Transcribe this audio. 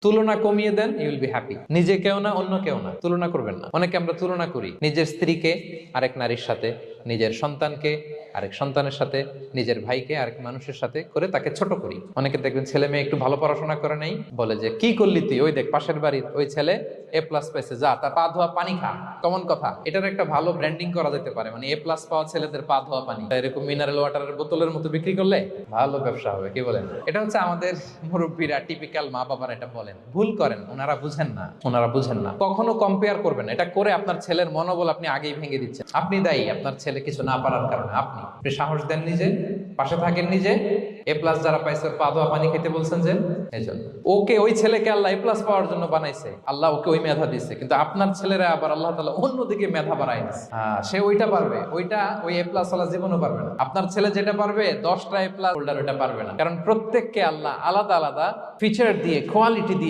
তুলনা কমিয়ে দেন, you will be happy. নিজে কেউ না, অন্য কেউ না, তুলনা করবেন না। অনেকে আমরা তুলনা করি নিজের স্ত্রীকে আরেক নারীর সাথে, নিজের সন্তানকে আরেক সন্তানের সাথে, নিজের ভাইকে আরেক মানুষের সাথে করে তাকে ছোট করি। অনেকে দেখবেন ছেলে মেয়ে একটু ভালো পড়াশোনা করে নেই, বলে যে কি করলি তুই, ওই দেখ পাশের বাড়ির ওই ছেলে A+ পাইছে, যা তার পা ধোয়া পানি খা। কমন কথা, এটার একটা ভালো ব্র্যান্ডিং করা যেতে পারে, মানে A+ পাওয়া ছেলেদের পা ধোয়া পানি এরকম মিনারেল ওয়াটারের বোতলের মতো বিক্রি করলে ভালো ব্যবসা হবে, কি বলেন? এটা হচ্ছে আমাদের মুরব্বীরা, টিপিক্যাল মা বাবারা এটা বলেন, ভুল করেন, ওনারা বুঝেন না। কখনো কম্পেয়ার করবেন না, এটা করে আপনার ছেলের মনোবল আপনি আগেই ভেঙে দিচ্ছেন। আপনি দায়ী আপনার ছেলে কিছু না পারার কারণে। আপনি সাহস দেন নিজে, পাশে থাকেন নিজে। A+ যারা পাইছে ওর পা ধোয়া পানি খেতে বলছেন যে, এই জন্য ওকে, ওই ছেলেকে আল্লাহ A+ পাওয়ার জন্য বানাইছে, আল্লাহ ওকে ওই মেধা দিচ্ছে, কিন্তু আপনার ছেলেরা আবার আল্লাহ তাআলা অন্যদিকে মেধা বাড়ায় দিচ্ছে। সে ওইটা পারবে, ওইটা ওই A+ ওয়ালা জীবনও পারবে না। আপনার ছেলে যেটা পারবে 10টা A+ হোল্ডার ওইটা পারবে না, কারণ প্রত্যেককে আল্লাহ আলাদা আলাদা ফিচার দিয়ে, কোয়ালিটি দিয়ে